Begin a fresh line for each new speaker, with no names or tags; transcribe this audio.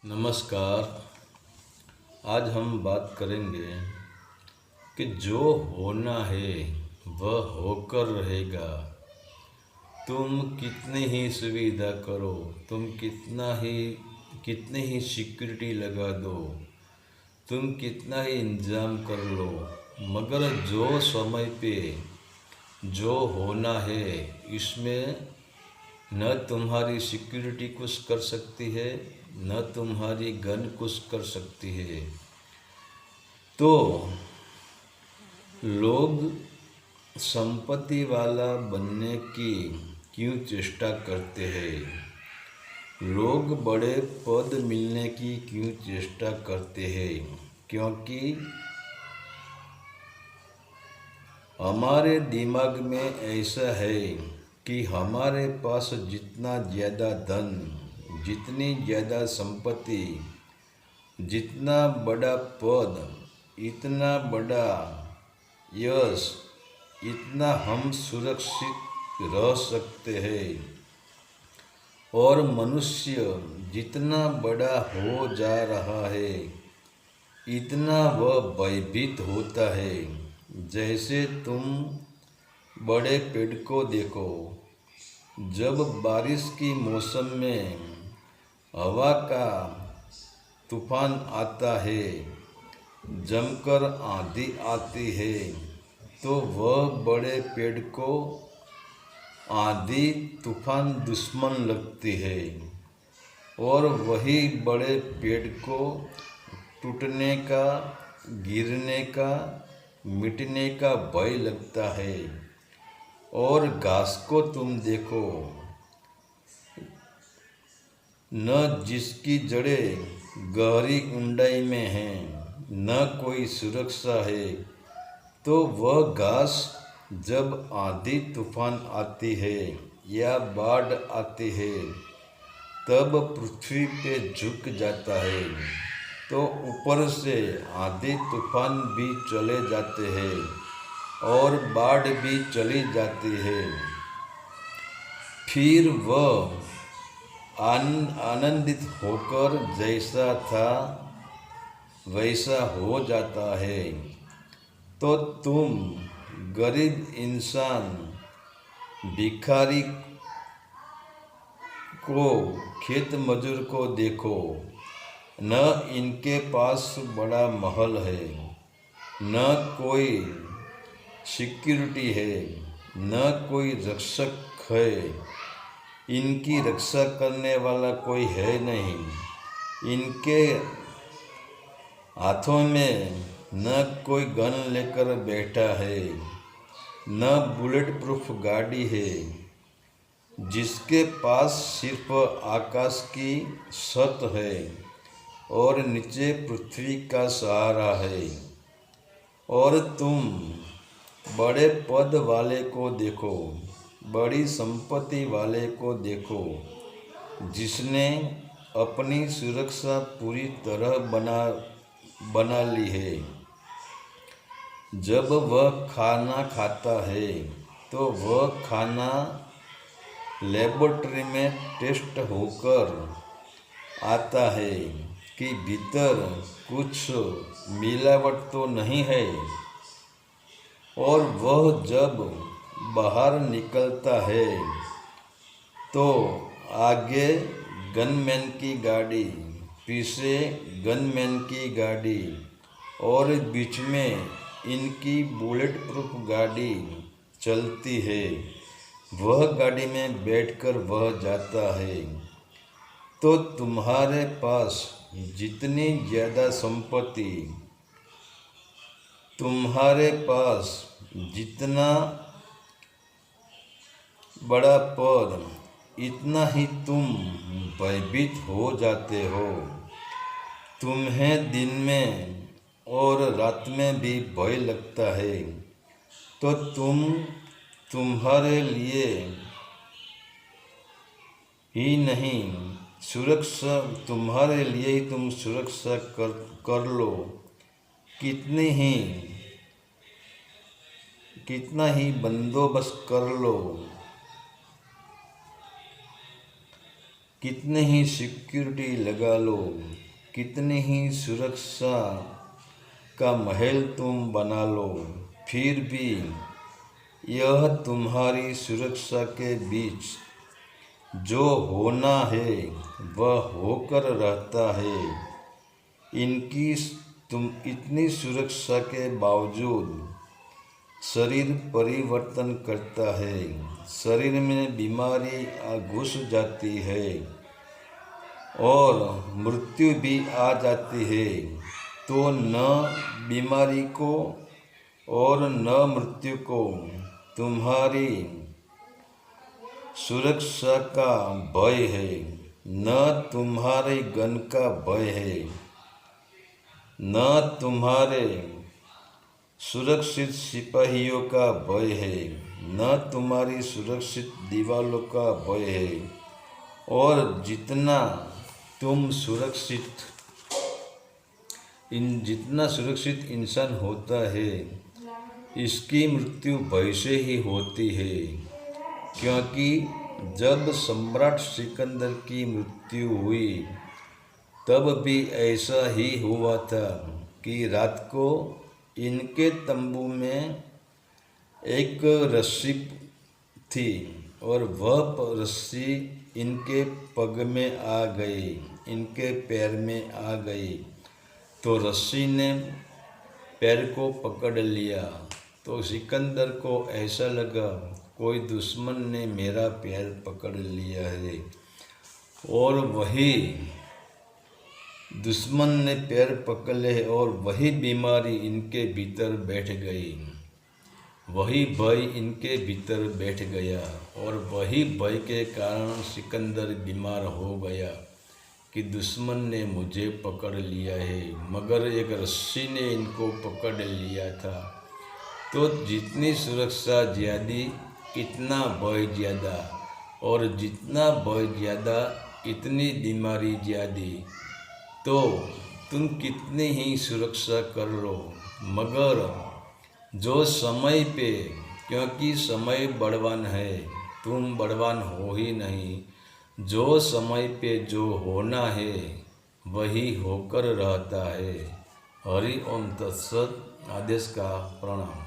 नमस्कार। आज हम बात करेंगे कि जो होना है वह होकर रहेगा। तुम कितनी ही सुविधा करो, तुम कितनी ही सिक्योरिटी लगा दो, तुम कितना ही इंतज़ाम कर लो, मगर जो समय पे जो होना है इसमें न तुम्हारी सिक्योरिटी कुछ कर सकती है, न तुम्हारी गन कुछ कर सकती है। तो लोग संपत्ति वाला बनने की क्यों चेष्टा करते हैं? लोग बड़े पद मिलने की क्यों चेष्टा करते हैं? क्योंकि हमारे दिमाग में ऐसा है कि हमारे पास जितना ज़्यादा धन, जितनी ज़्यादा संपत्ति, जितना बड़ा पद, इतना बड़ा यश, इतना हम सुरक्षित रह सकते हैं। और मनुष्य जितना बड़ा हो जा रहा है इतना वह भयभीत होता है। जैसे तुम बड़े पेड़ को देखो, जब बारिश की मौसम में हवा का तूफान आता है, जमकर आंधी आती है, तो वह बड़े पेड़ को आंधी तूफान दुश्मन लगती है और वही बड़े पेड़ को टूटने का, गिरने का, मिटने का भय लगता है। और घास को तुम देखो, न जिसकी जड़ें गहरी ऊंडाई में हैं, न कोई सुरक्षा है, तो वह घास जब आंधी तूफान आती है या बाढ़ आती है तब पृथ्वी पे झुक जाता है। तो ऊपर से आंधी तूफान भी चले जाते हैं और बाढ़ भी चली जाती है, फिर वह आनंदित होकर जैसा था वैसा हो जाता है। तो तुम गरीब इंसान, भिखारी को, खेत मजदूर को देखो, न इनके पास बड़ा महल है, न कोई सिक्योरिटी है, न कोई रक्षक है, इनकी रक्षा करने वाला कोई है नहीं। इनके हाथों में न कोई गन लेकर बैठा है, न बुलेट प्रूफ गाड़ी है, जिसके पास सिर्फ आकाश की छत है और नीचे पृथ्वी का सहारा है। और तुम बड़े पद वाले को देखो, बड़ी संपत्ति वाले को देखो, जिसने अपनी सुरक्षा पूरी तरह बना ली है। जब वह खाना खाता है तो वह खाना लेबोरेटरी में टेस्ट होकर आता है कि भीतर कुछ मिलावट तो नहीं है। और वह जब बाहर निकलता है तो आगे गनमैन की गाड़ी, पीछे गनमैन की गाड़ी और बीच में इनकी बुलेट प्रूफ गाड़ी चलती है। वह गाड़ी में बैठकर वह जाता है। तो तुम्हारे पास जितनी ज़्यादा संपत्ति, तुम्हारे पास जितना बड़ा पद, इतना ही तुम भयभीत हो जाते हो। तुम्हें दिन में और रात में भी भय लगता है। तो तुम्हारे लिए ही नहीं, सुरक्षा तुम्हारे लिए ही तुम सुरक्षा कर लो, कितना ही बंदोबस्त कर लो, कितने ही सिक्योरिटी लगा लो, कितनी ही सुरक्षा का महल तुम बना लो, फिर भी यह तुम्हारी सुरक्षा के बीच जो होना है वह होकर रहता है। इतनी सुरक्षा के बावजूद शरीर परिवर्तन करता है, शरीर में बीमारी घुस जाती है और मृत्यु भी आ जाती है। तो न बीमारी को और न मृत्यु को तुम्हारी सुरक्षा का भय है, न तुम्हारे गन का भय है, न तुम्हारे सुरक्षित सिपाहियों का भय है, न तुम्हारी सुरक्षित दीवालों का भय है। और जितना सुरक्षित इंसान होता है, इसकी मृत्यु भय से ही होती है। क्योंकि जब सम्राट सिकंदर की मृत्यु हुई तब भी ऐसा ही हुआ था कि रात को इनके तंबू में एक रस्सी थी और वह रस्सी इनके पग में आ गई, इनके पैर में आ गई। तो रस्सी ने पैर को पकड़ लिया तो सिकंदर को ऐसा लगा कोई दुश्मन ने मेरा पैर पकड़ लिया है, और वही दुश्मन ने पैर पकड़ लिए और वही बीमारी इनके भीतर बैठ गई, वही भय इनके भीतर बैठ गया और वही भय के कारण सिकंदर बीमार हो गया कि दुश्मन ने मुझे पकड़ लिया है, मगर एक रस्सी ने इनको पकड़ लिया था। तो जितनी सुरक्षा ज़्यादा इतना भय ज़्यादा, और जितना भय ज़्यादा इतनी बीमारी ज़्यादा। तो तुम कितनी ही सुरक्षा कर लो, मगर जो समय पे, क्योंकि समय बलवान है, तुम बलवान हो ही नहीं, जो समय पे जो होना है वही होकर रहता है। हरि ओम तत्सत। आदेश का प्रणाम।